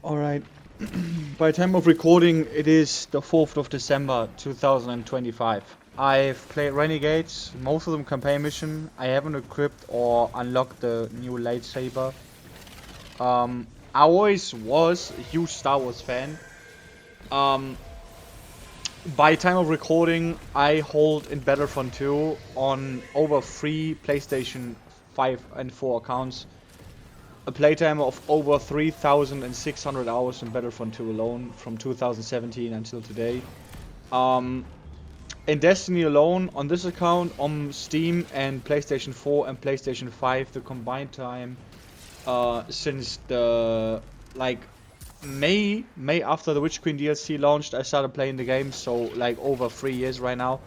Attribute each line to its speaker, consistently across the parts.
Speaker 1: Alright. By the time of recording, it is the 4th of December 2025. I've played Renegades, most of them campaign mission. I haven't equipped or unlocked the new lightsaber. I always was a huge Star Wars fan. By the time of recording, I hold in Battlefront 2 on over 3 PlayStation 5 and 4 accounts a playtime of over 3,600 hours in Battlefront 2 alone from 2017 until today. In Destiny alone, on this account, on Steam and PlayStation 4 and PlayStation 5, the combined time since the May after the Witch Queen DLC launched, I started playing the game, so like over 3 years right now.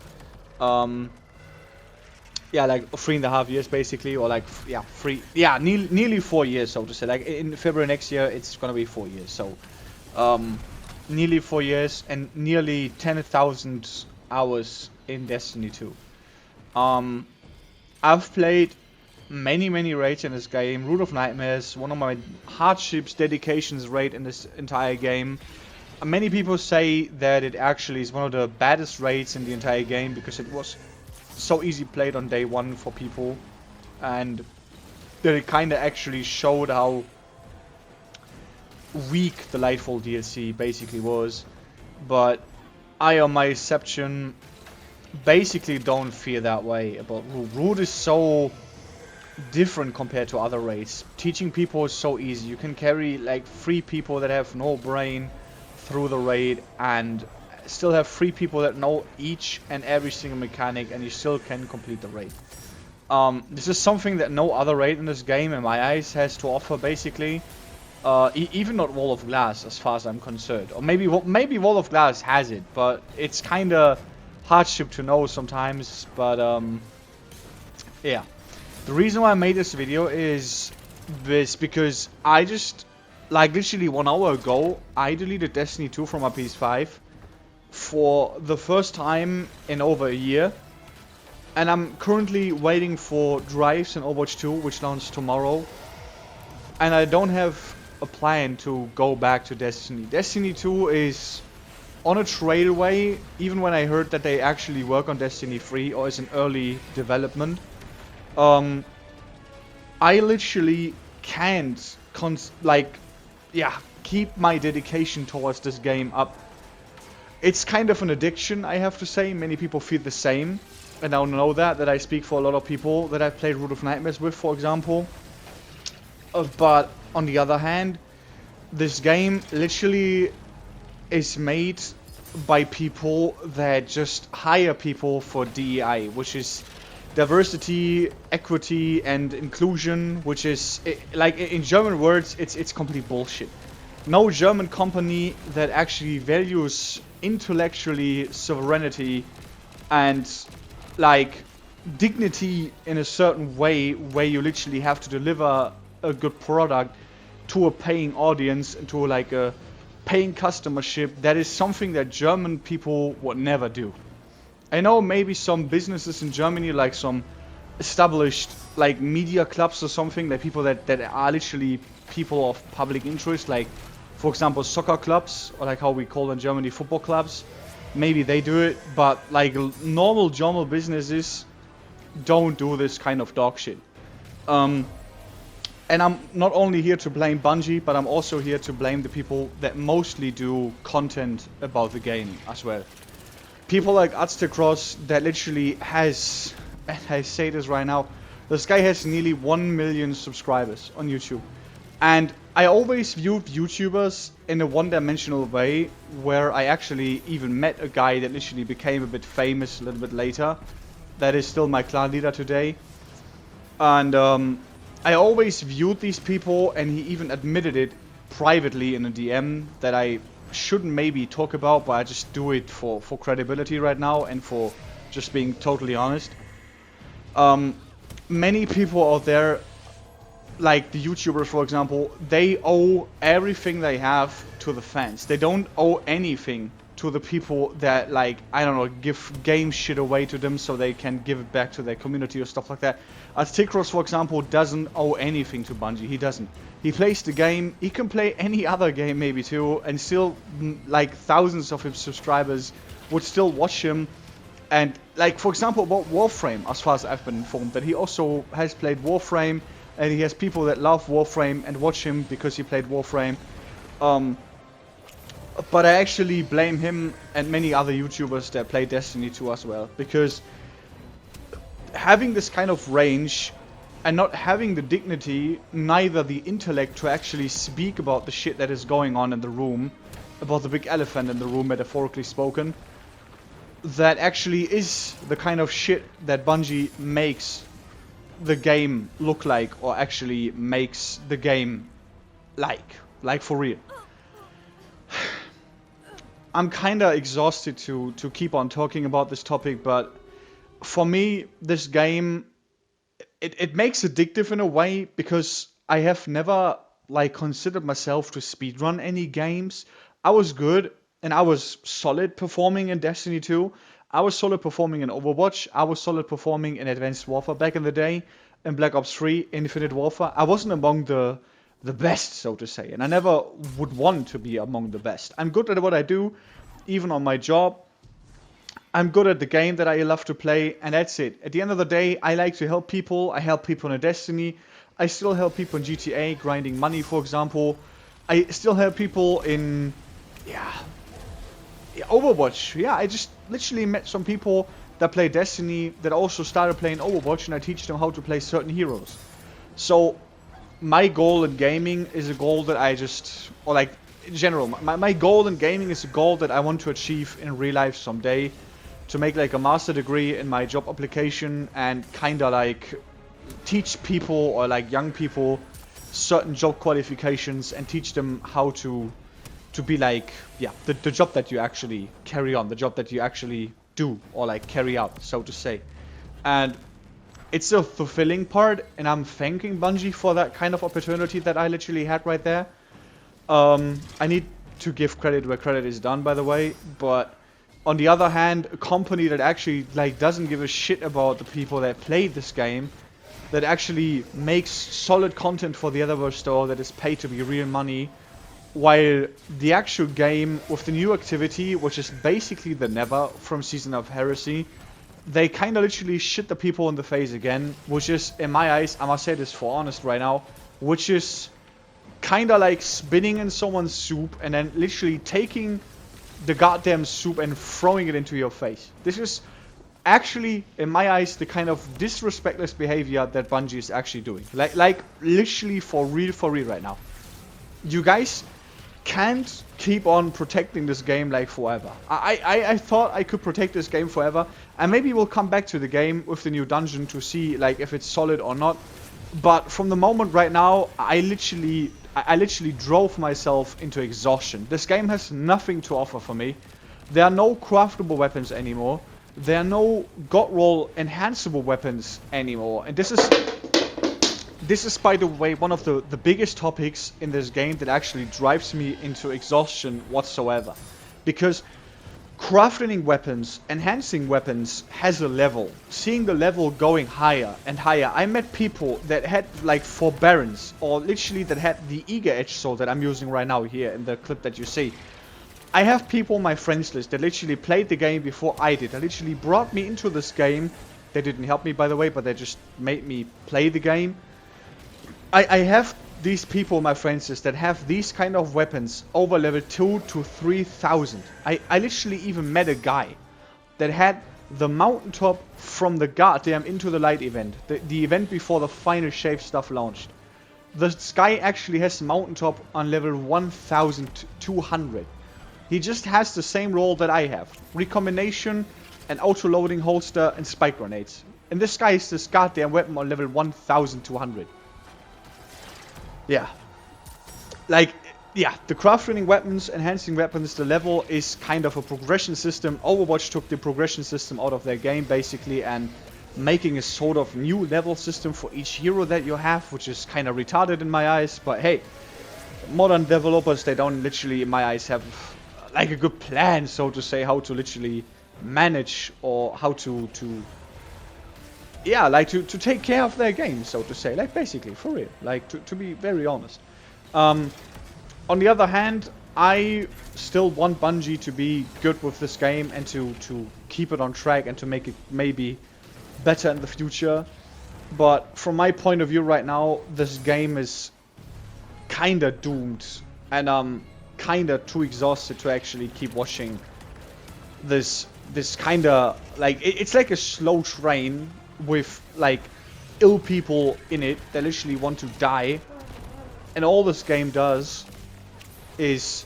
Speaker 1: Yeah, like 3.5 years basically, or like nearly 4 years, so to say. Like in February next year, it's gonna be 4 years. So, nearly 4 years and nearly 10,000 hours in Destiny 2. I've played many raids in this game. Root of Nightmares, one of my hardships, dedications raid in this entire game. Many people say that it actually is one of the baddest raids in the entire game because it was so easy played on day one for people, and that it kind of actually showed how weak the Lightfall DLC basically was. But I, on my exception, basically don't feel that way about Root. Root is so different compared to other raids. Teaching people is so easy. You can carry like 3 people that have no brain through the raid and still have 3 people that know each and every single mechanic, and you still can complete the raid. This is something that no other raid in this game, in my eyes, has to offer, basically. Even not Wall of Glass, as far as I'm concerned. Or maybe Wall of Glass has it, but it's kind of hardship to know sometimes. But yeah. The reason why I made this video is because I just, like literally 1 hour ago, I deleted Destiny 2 from my PS5. For the first time in over a year, and I'm currently waiting for drives in Overwatch 2, which launches tomorrow, and I don't have a plan to go back to Destiny. Destiny 2 is on a trade away, even when I heard that they actually work on Destiny 3 or is in early development. I literally can't keep my dedication towards this game up. It's kind of an addiction, I have to say. Many people feel the same, and I know that I speak for a lot of people that I've played Root of Nightmares with, for example. But on the other hand, this game literally is made by people that just hire people for DEI, which is diversity, equity, and inclusion, which is, like in German words, it's complete bullshit. No German company that actually values intellectually sovereignty and like dignity in a certain way, where you literally have to deliver a good product to a paying audience, to like a paying customership. That is something that German people would never do. I know maybe some businesses in Germany, like some established like media clubs or something, like people that are literally people of public interest, like for example soccer clubs, or like how we call in Germany football clubs. Maybe they do it, but like normal German businesses don't do this kind of dog shit. And I'm not only here to blame Bungie, but I'm also here to blame the people that mostly do content about the game as well. People like Aztecross that literally has, and I say this right now, this guy has nearly 1 million subscribers on YouTube. And I always viewed YouTubers in a one-dimensional way, where I actually even met a guy that literally became a bit famous a little bit later. That is still my clan leader today. And I always viewed these people, and he even admitted it privately in a DM that I shouldn't maybe talk about, but I just do it for credibility right now and for just being totally honest. Many people out there, like the YouTubers for example, they owe everything they have to the fans. They don't owe anything to the people that, like, I don't know, give game shit away to them so they can give it back to their community or stuff like that. Aztecross, for example, doesn't owe anything to Bungie. He doesn't. He plays the game. He can play any other game maybe too, and still, like, thousands of his subscribers would still watch him. And, like, for example, about Warframe, as far as I've been informed, that he also has played Warframe, and he has people that love Warframe and watch him because he played Warframe. But I actually blame him and many other YouTubers that play Destiny 2 as well, because having this kind of range and not having the dignity, neither the intellect to actually speak about the shit that is going on in the room, about the big elephant in the room, metaphorically spoken, that actually is the kind of shit that Bungie makes the game look like, or actually makes the game like for real. I'm kinda exhausted to keep on talking about this topic, but for me, this game, it makes addictive in a way, because I have never, like, considered myself to speedrun any games. I was good, and I was solid performing in Destiny 2. I was solid performing in Overwatch. I was solid performing in Advanced Warfare back in the day, in Black Ops 3, Infinite Warfare. I wasn't among the best, so to say, and I never would want to be among the best. I'm good at what I do, even on my job. I'm good at the game that I love to play, and that's it. At the end of the day, I like to help people. I help people in Destiny. I still help people in GTA, grinding money, for example. I still help people in, Overwatch. Yeah, I just literally met some people that play Destiny that also started playing Overwatch, and I teach them how to play certain heroes. So my goal in gaming is a goal that I just, or like in general, my goal in gaming is a goal that I want to achieve in real life someday, to make like a master degree in my job application and kinda like teach people, or like young people, certain job qualifications, and teach them how to be like, the job that you actually carry on, the job that you actually do, or like carry out, so to say. And it's a fulfilling part, and I'm thanking Bungie for that kind of opportunity that I literally had right there. I need to give credit where credit is done, by the way, but on the other hand, a company that actually like doesn't give a shit about the people that play this game, that actually makes solid content for the Otherverse store that is paid to be real money, while the actual game with the new activity, which is basically the Never from Season of Heresy, they kind of literally shit the people in the face again, which is, in my eyes, I must say this for honest right now, which is kind of like spinning in someone's soup and then literally taking the goddamn soup and throwing it into your face. This is actually, in my eyes, the kind of disrespectless behavior that Bungie is actually doing. Like literally for real right now. You guys can't keep on protecting this game like forever. I thought I could protect this game forever, and maybe we'll come back to the game with the new dungeon to see like if it's solid or not. But from the moment right now, I literally drove myself into exhaustion. This game has nothing to offer for me. There are no craftable weapons anymore. There are no god roll enhanceable weapons anymore. And this is, by the way, one of the biggest topics in this game that actually drives me into exhaustion whatsoever. Because crafting weapons, enhancing weapons has a level. Seeing the level going higher and higher. I met people that had like forbearance, or literally that had the eager edge sword that I'm using right now here in the clip that you see. I have people on my friends list that literally played the game before I did. They literally brought me into this game. They didn't help me, by the way, but they just made me play the game. I have these people, my friends, that have these kind of weapons over level 2 to 3,000. I literally even met a guy that had the mountaintop from the goddamn Into the Light event. The event before the final Shave stuff launched. This guy actually has mountaintop on level 1,200. He just has the same role that I have. Recombination, an auto-loading holster, and spike grenades. And this guy is this goddamn weapon on level 1,200. Yeah. Like, yeah, the craft-running weapons, enhancing weapons, the level is kind of a progression system. Overwatch took the progression system out of their game, basically, and making a sort of new level system for each hero that you have, which is kind of retarded in my eyes. But hey, modern developers, they don't literally, in my eyes, have like a good plan, so to say, how to literally manage or how to yeah, like to take care of their game, so to say, like basically for real, like to be very honest. On the other hand, I still want Bungie to be good with this game and to keep it on track and to make it maybe better in the future. But from my point of view right now, this game is kinda doomed, and I'm kinda too exhausted to actually keep watching this kinda like it's like a slow train with like ill people in it that literally want to die, and all this game does is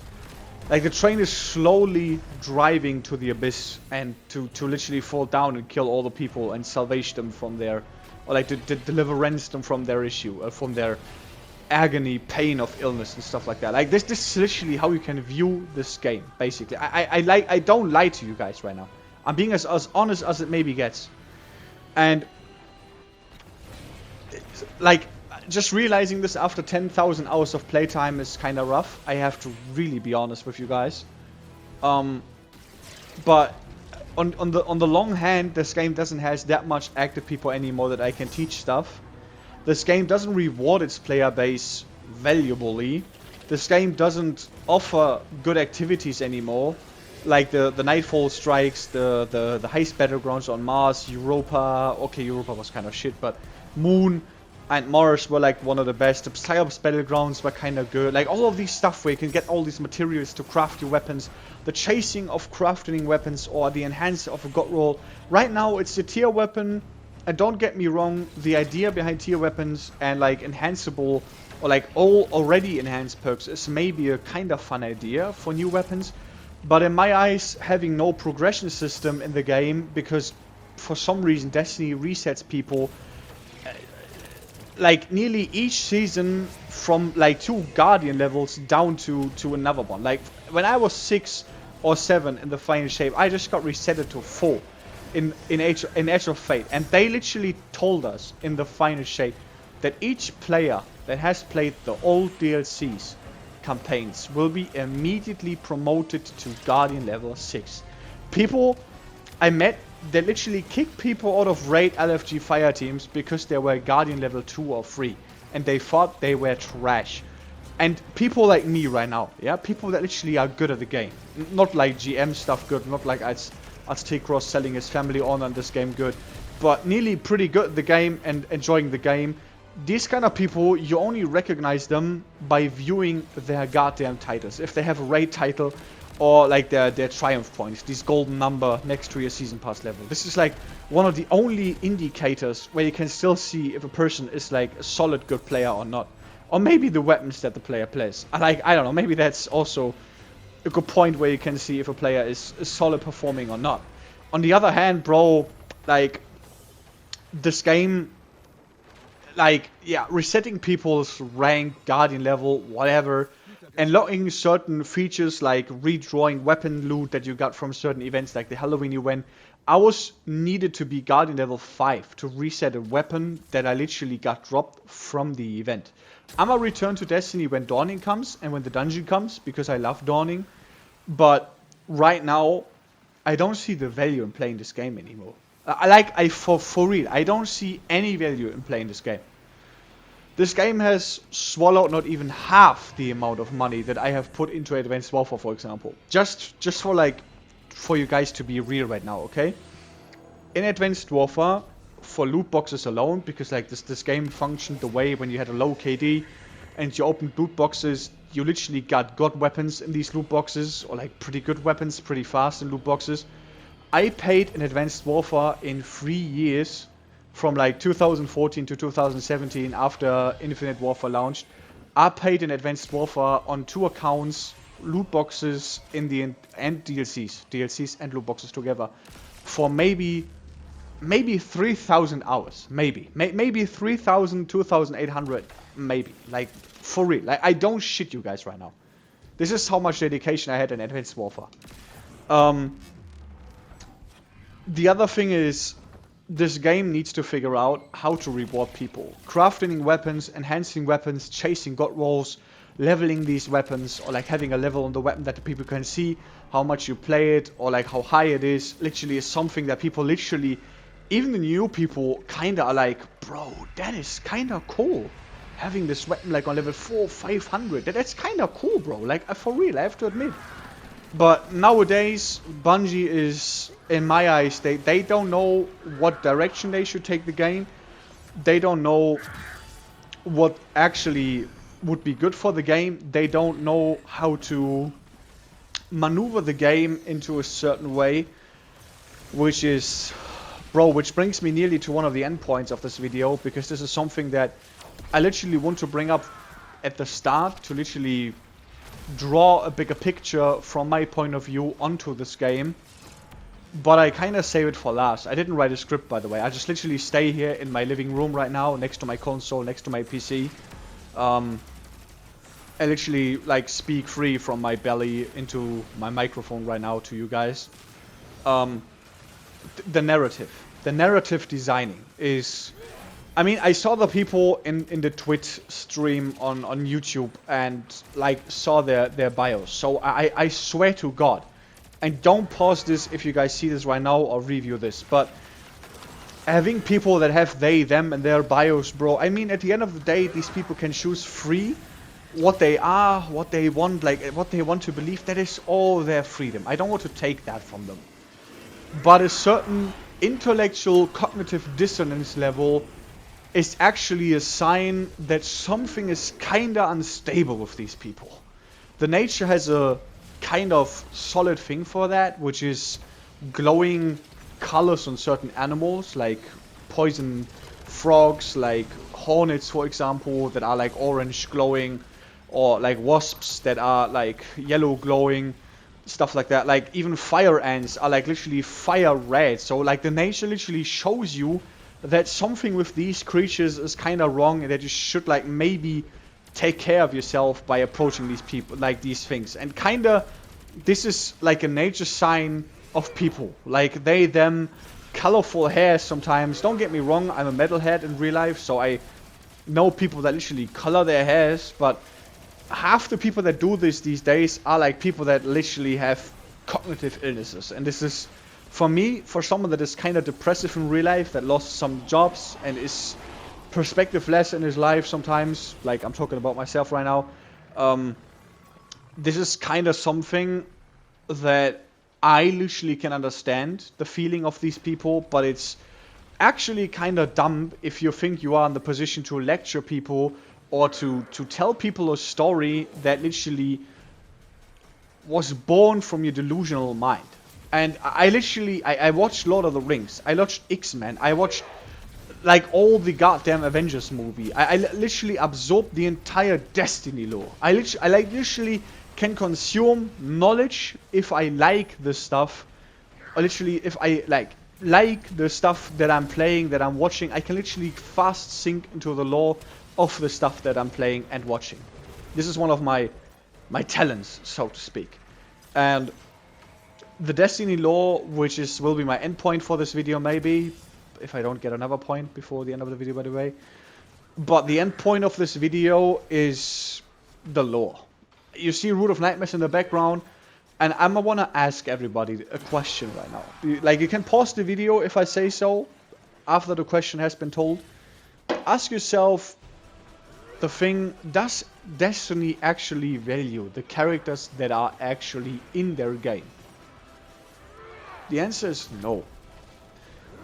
Speaker 1: like the train is slowly driving to the abyss and to literally fall down and kill all the people and salvage them from their, or like to deliverance them from their issue, from their agony, pain of illness and stuff like that. Like this is literally how you can view this game, basically. I don't lie to you guys right now. I'm being as honest as it maybe gets. And like just realizing this after 10,000 hours of playtime is kind of rough. I have to really be honest with you guys. But on the long hand, this game doesn't have that much active people anymore that I can teach stuff. This game doesn't reward its player base valuably. This game doesn't offer good activities anymore, like the Nightfall strikes, the heist battlegrounds on Mars, Europa. Okay, Europa was kind of shit, but Moon and Mars were like one of the best. The Psyops battlegrounds were kind of good. Like all of these stuff where you can get all these materials to craft your weapons, the chasing of crafting weapons, or the enhancer of a god roll. Right now, it's the tier weapon. And don't get me wrong, the idea behind tier weapons and like enhanceable or like all already enhanced perks is maybe a kind of fun idea for new weapons. But in my eyes, having no progression system in the game, because for some reason Destiny resets people like nearly each season from like 2 Guardian levels down to another one. Like when I was 6 or 7 in the final shape, I just got resetted to 4. In Edge of Fate, and they literally told us in the final shape that each player that has played the old DLCs campaigns will be immediately promoted to Guardian level 6. People I met, they literally kicked people out of raid LFG fire teams because they were Guardian level 2 or 3 and they thought they were trash. And people like me right now, yeah, people that literally are good at the game, not like GM stuff good, not like Aztecross selling his family honor in this game good, but nearly pretty good at the game and enjoying the game. These kind of people, you only recognize them by viewing their goddamn titles. If they have a raid title or like their triumph points, this golden number next to your season pass level. This is like one of the only indicators where you can still see if a person is like a solid good player or not. Or maybe the weapons that the player plays. I don't know, maybe that's also a good point where you can see if a player is solid performing or not. On the other hand, bro, like this game, like yeah, resetting people's rank, guardian level, whatever, and locking certain features like redrawing weapon loot that you got from certain events like the Halloween event. I was needed to be guardian level 5 to reset a weapon that I literally got dropped from the event. I'ma return to Destiny when Dawning comes and when the dungeon comes, because I love Dawning. But right now, I don't see the value in playing this game anymore. For real, I don't see any value in playing this game. This game has swallowed not even half the amount of money that I have put into Advanced Warfare, for example. Just for you guys to be real right now, okay? In Advanced Warfare, for loot boxes alone, because like this game functioned the way when you had a low KD and you opened loot boxes, you literally got god weapons in these loot boxes, or like pretty good weapons pretty fast in loot boxes. I paid in Advanced Warfare in 3 years, from like 2014 to 2017 after Infinite Warfare launched. I paid in Advanced Warfare on 2 accounts, loot boxes and DLCs and loot boxes together, for maybe 3,000 hours, maybe 3,000, 2,800, maybe, like for real. Like I don't shit you guys right now. This is how much dedication I had in Advanced Warfare. The other thing is, this game needs to figure out how to reward people. Crafting weapons, enhancing weapons, chasing god rolls, leveling these weapons, or like having a level on the weapon that the people can see how much you play it, or like how high it is, literally is something that people literally, even the new people, kinda are like, bro, that is kinda cool. Having this weapon like on level 4, 500, that's kinda cool, bro. Like, for real, I have to admit. But nowadays, Bungie is, in my eyes, they don't know what direction they should take the game. They don't know what actually would be good for the game. They don't know how to maneuver the game into a certain way, which is, bro, which brings me nearly to one of the endpoints of this video, because this is something that I literally want to bring up at the start to literally draw a bigger picture from my point of view onto this game. But I kind of save it for last. I didn't write a script, by the way. I just literally stay here in my living room right now, next to my console, next to my PC. I literally, like, speak free from my belly into my microphone right now to you guys. The narrative designing is... I mean, I saw the people in the Twitch stream on YouTube and, like, saw their bios. So I swear to God, and don't pause this if you guys see this right now or review this, but having people that have they, them, and their bios, bro, I mean, at the end of the day, these people can choose free what they are, what they want, like, what they want to believe. That is all their freedom. I don't want to take that from them. But a certain intellectual cognitive dissonance level is actually a sign that something is kinda unstable with these people. The nature has a kind of solid thing for that, which is glowing colors on certain animals, like poison frogs, like hornets, for example, that are like orange glowing, or like wasps that are like yellow glowing, stuff like that. Like even fire ants are like literally fire red. So like the nature literally shows you that something with these creatures is kind of wrong, and that you should like maybe take care of yourself by approaching these people, like these things. And kinda, this is like a nature sign of people, like they, them, colorful hair sometimes. Don't get me wrong, I'm a metalhead in real life, so I know people that literally color their hairs, but half the people that do this these days are like people that literally have cognitive illnesses. And this is, for me, for someone that is kind of depressive in real life, that lost some jobs and is perspective-less in his life sometimes, like I'm talking about myself right now, this is kind of something that I literally can understand the feeling of these people, but it's actually kind of dumb if you think you are in the position to lecture people or to tell people a story that literally was born from your delusional mind. And I literally, I watched Lord of the Rings, I watched X-Men, I watched like all the goddamn Avengers movie. I literally absorbed the entire Destiny lore. I literally can consume knowledge if I like the stuff. Or literally, if I like the stuff that I'm playing, that I'm watching, I can literally fast sink into the lore of the stuff that I'm playing and watching. This is one of my talents, so to speak. And the Destiny lore, which will be my endpoint for this video, maybe, if I don't get another point before the end of the video, by the way. But the end point of this video is the lore. You see Root of Nightmares in the background, and I want to ask everybody a question right now. Like, you can pause the video if I say so, after the question has been told. Ask yourself the thing, does Destiny actually value the characters that are actually in their game? The answer is no.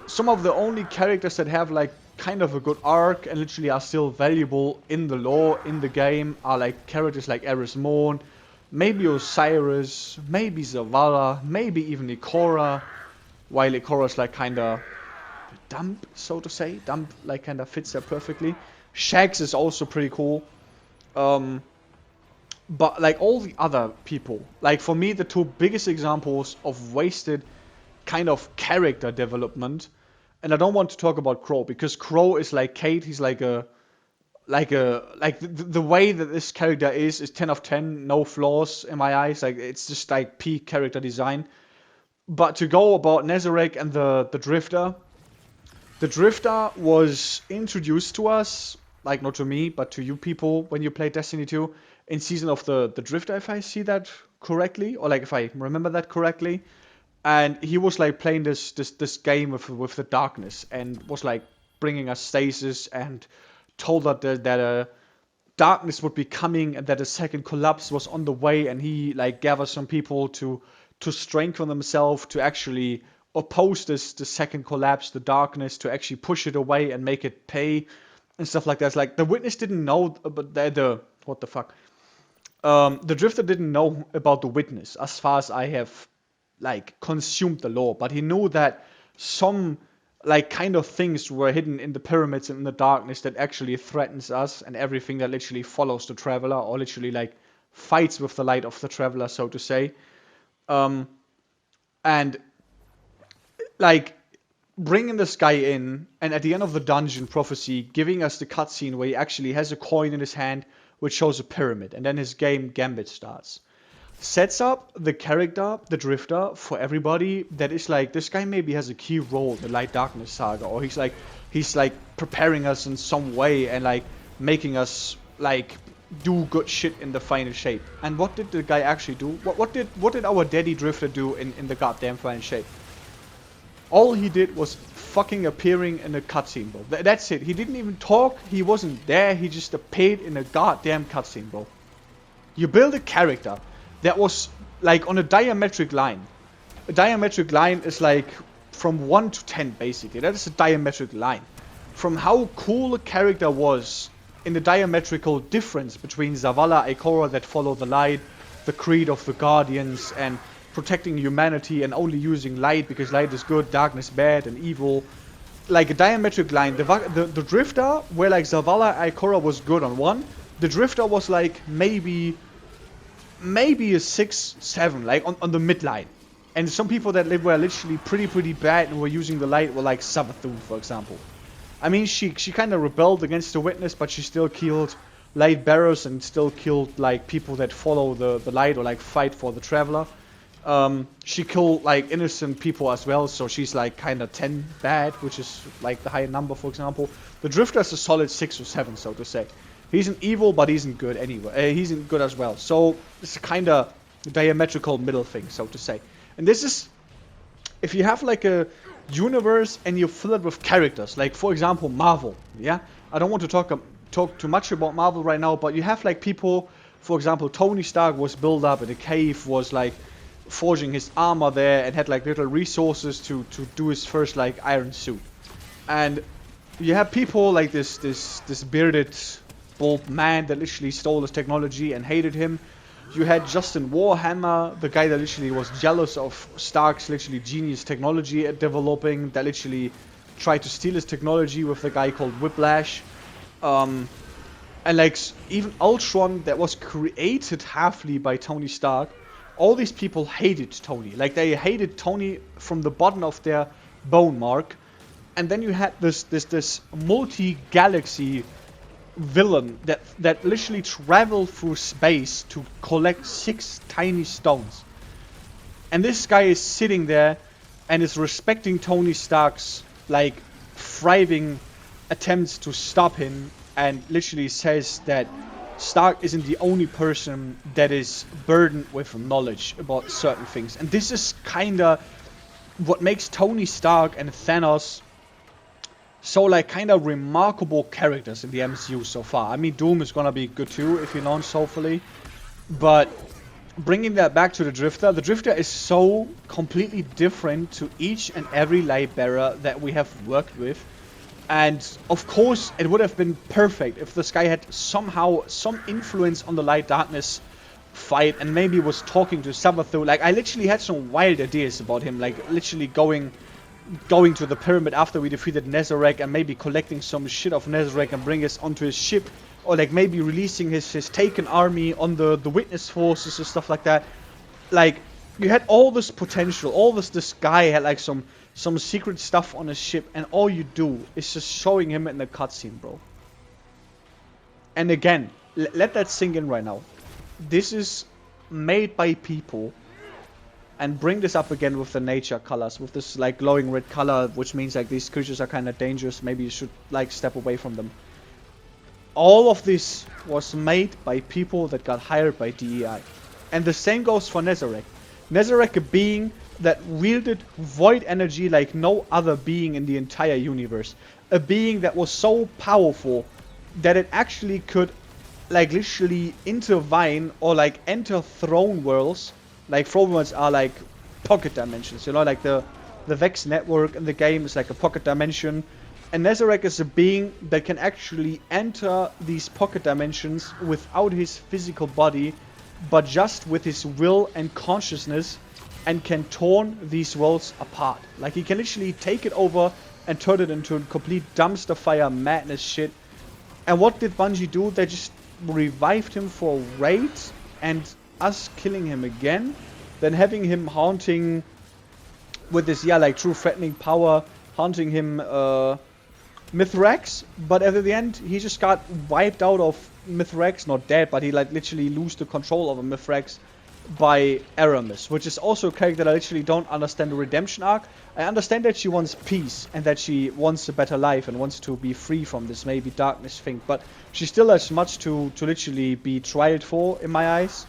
Speaker 1: Some of the only characters that have like kind of a good arc and literally are still valuable in the lore, in the game, are like characters like Eris Morn, maybe Osiris, maybe Zavala, maybe even Ikora, while Ikora's like kinda dump, so to say. Dump like kinda fits there perfectly. Shax is also pretty cool. But like all the other people, like for me the two biggest examples of wasted kind of character development, and I don't want to talk about Crow, because Crow is like Kate. He's like the way that this character is 10 of 10, no flaws in my eyes. Like, it's just like peak character design. But to go about Nazarek and the Drifter was introduced to us, like not to me, but to you people when you played Destiny 2, in Season of the Drifter, if I see that correctly, or like if I remember that correctly. And he was like playing this game with the darkness, and was like bringing us stasis, and told us that darkness would be coming, and that a second collapse was on the way, and he like gathered some people to strengthen themselves to actually oppose the second collapse, the darkness, to actually push it away and make it pay and stuff like that. It's like the witness didn't know, but the what the fuck. The Drifter didn't know about the witness, as far as I have like consumed the lore, but he knew that some like kind of things were hidden in the pyramids and in the darkness that actually threatens us, and everything that literally follows the traveler, or literally like fights with the light of the traveler, so to say. And like bringing this guy in, and at the end of the dungeon prophecy, giving us the cutscene where he actually has a coin in his hand which shows a pyramid, and then his game gambit starts. Sets up the character, the Drifter, for everybody that is like, this guy maybe has a key role in the Light Darkness saga, or he's like preparing us in some way and like making us like do good shit in the final shape. And what did the guy actually do? What did our daddy Drifter do in the goddamn final shape? All he did was fucking appearing in a cutscene, bro. That's it. He didn't even talk. He wasn't there. He just appeared in a goddamn cutscene, bro. You build a character that was like on a diametric line. A diametric line is like from 1 to 10 basically. That is a diametric line. From how cool a character was in the diametrical difference between Zavala, Ikora that follow the light, the creed of the Guardians, and protecting humanity and only using light because light is good, darkness bad, and evil. Like a diametric line. The Drifter, where like Zavala, Ikora was good on 1, the Drifter was like maybe a 6, 7, like on the midline. And some people that were literally pretty bad and were using the light were like Sabathu, for example. I mean, she kind of rebelled against the witness, but she still killed light bearers and still killed like people that follow the light or like fight for the traveler. She killed like innocent people as well, so she's like kind of 10 bad, which is like the higher number, for example. The Drifter is a solid 6 or 7, so to say. He's an evil, but he's not good anyway. He's not good as well. So it's kind of diametrical middle thing, so to say. And this is, if you have like a universe and you fill it with characters, like for example Marvel. Yeah, I don't want to talk too much about Marvel right now, but you have like people, for example, Tony Stark was built up in a cave, was like forging his armor there, and had like little resources to do his first like iron suit. And you have people like this bearded bald man that literally stole his technology and hated him. You had Justin Warhammer, the guy that literally was jealous of Stark's literally genius technology at developing, that literally tried to steal his technology with the guy called Whiplash. And like even Ultron, that was created halfly by Tony Stark. All these people hated Tony. Like they hated Tony from the bottom of their bone mark. And then you had this multi-galaxy villain that literally traveled through space to collect 6 tiny stones. And this guy is sitting there and is respecting Tony Stark's like thriving attempts to stop him, and literally says that Stark isn't the only person that is burdened with knowledge about certain things. And this is kinda what makes Tony Stark and Thanos so like kind of remarkable characters in the MCU so far. I mean, Doom is gonna be good too if he launched, hopefully. But bringing that back to the Drifter is so completely different to each and every light bearer that we have worked with. And of course, it would have been perfect if this guy had somehow some influence on the light darkness fight and maybe was talking to Sabathu. Like, I literally had some wild ideas about him, like literally going to the pyramid after we defeated Nezarek and maybe collecting some shit of Nezarek and bring us onto his ship, or like maybe releasing his taken army on the witness forces and stuff like that. Like, you had all this potential, all this guy had like some secret stuff on his ship, and all you do is just showing him in the cutscene, bro. And again, let that sink in right now. This is made by people. And bring this up again with the nature colors, with this like glowing red color, which means like these creatures are kind of dangerous. Maybe you should like step away from them. all of this was made by people that got hired by DEI. And the same goes for Nezarec. Nezarec, a being that wielded void energy like no other being in the entire universe. A being that was so powerful that it actually could like literally intervene or like enter throne worlds. Like throne worlds are like pocket dimensions, you know, like the Vex network in the game is like a pocket dimension. And Nezarec is a being that can actually enter these pocket dimensions without his physical body, but just with his will and consciousness, and can torn these worlds apart. Like he can literally take it over and turn it into a complete dumpster fire madness shit. And what did Bungie do? They just revived him for raid and us killing him again, then having him haunting with this like true threatening power, haunting him Mithrax, but at the end he just got wiped out of Mithrax, not dead, but he like literally lost the control over Mithrax by Aramis, which is also a character that I literally don't understand the redemption arc. I understand that she wants peace and that she wants a better life and wants to be free from this maybe darkness thing, but she still has much to literally be tried for in my eyes.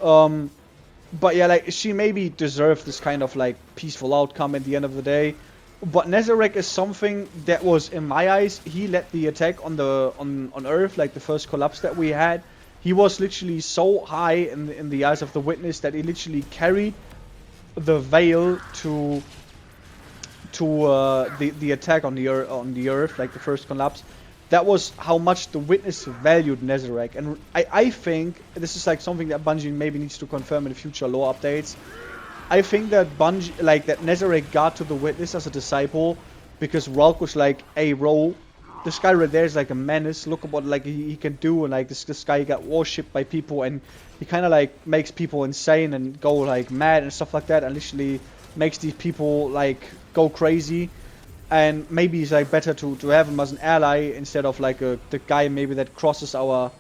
Speaker 1: But yeah, like she maybe deserved this kind of like peaceful outcome at the end of the day. But Nezarec is something that was, in my eyes, he led the attack on Earth, like the first collapse that we had. He was literally so high in the eyes of the witness that he literally carried the veil to the attack on the Earth, like the first collapse. That was how much the witness valued Nezarec, and I think this is like something that Bungie maybe needs to confirm in future lore updates. I think that Bungie, like that Nezarec got to the witness as a disciple because Ralk was like, "Hey, bro, this guy right there is like a menace. Look at what like he can do." And like this guy got worshipped by people, and he kind of like makes people insane and go like mad and stuff like that, and literally makes these people like go crazy. And maybe it's like better to have him as an ally instead of like the guy maybe that crosses our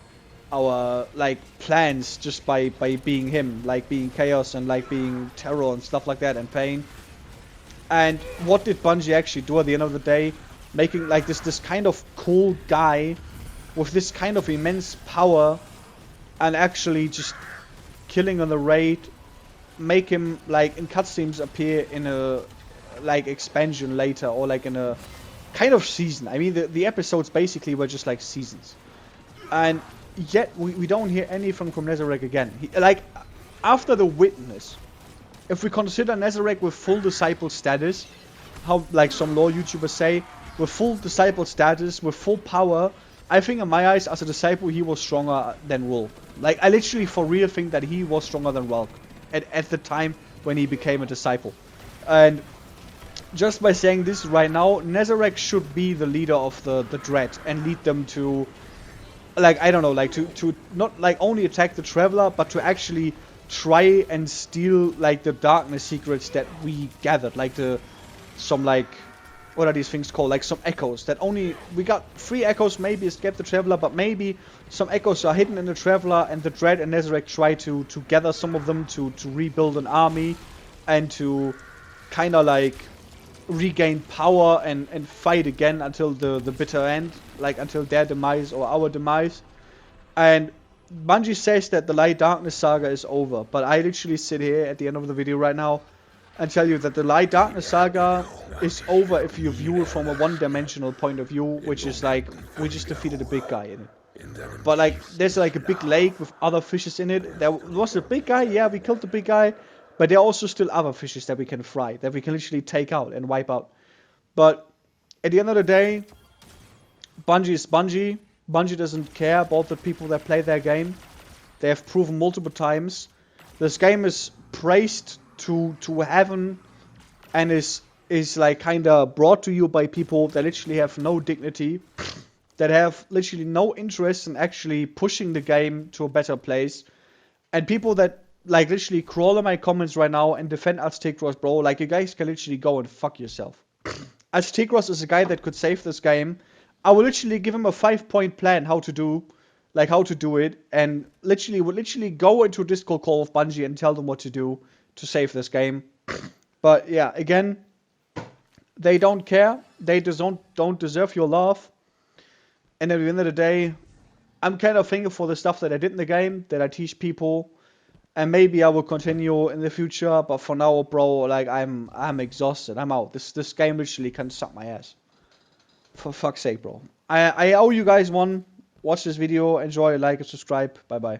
Speaker 1: like plans just by being him, like being chaos and like being terror and stuff like that and pain. And what did Bungie actually do at the end of the day? Making like this kind of cool guy with this kind of immense power, and actually just killing on the raid, make him like in cutscenes appear in a like expansion later, or like in a kind of season. I mean the episodes basically were just like seasons, and yet we don't hear anything from Nezarec again. Like after the witness, if we consider Nezarec with full disciple status, how like some lore YouTubers say, with full disciple status, with full power, I think in my eyes as a disciple he was stronger than Rulk. Like I literally for real think that he was stronger than Rulk at the time when he became a disciple. And just by saying this right now, Nezarec should be the leader of the Dread and lead them to, like, I don't know, like to not like only attack the Traveler, but to actually try and steal like the darkness secrets that we gathered, like some like, what are these things called, like some echoes that only, we got 3 echoes maybe escape the Traveler, but maybe some echoes are hidden in the Traveler, and the Dread and Nezarec try to gather some of them to rebuild an army and to kind of like regain power and fight again until the bitter end, like until their demise or our demise. And Bungie says that the Light Darkness saga is over, but I literally sit here at the end of the video right now and tell you that the Light Darkness saga is over if you view it from a one-dimensional point of view, which is like, we just defeated a big guy in it. But like, there's like a big lake with other fishes in it. There was a big guy, yeah, we killed the big guy, but there are also still other fishes that we can fry, that we can literally take out and wipe out. But at the end of the day, Bungie is Bungie. Bungie doesn't care about the people that play their game. They have proven multiple times. This game is praised to heaven and is like kinda brought to you by people that literally have no dignity, that have literally no interest in actually pushing the game to a better place, and people that like literally crawl in my comments right now and defend Aztecross, bro. Like, you guys can literally go and fuck yourself. Aztecross is a guy that could save this game. I will literally give him a 5-point plan how to do it, and would literally go into a Discord call with Bungie and tell them what to do to save this game. But yeah, again, they don't care. They just don't deserve your love. And at the end of the day, I'm kind of thankful for the stuff that I did in the game, that I teach people, and maybe I will continue in the future. But for now, bro, like I'm exhausted. I'm out. This game literally can suck my ass. For fuck's sake, bro. I owe you guys one. Watch this video, enjoy, like, and subscribe. Bye bye.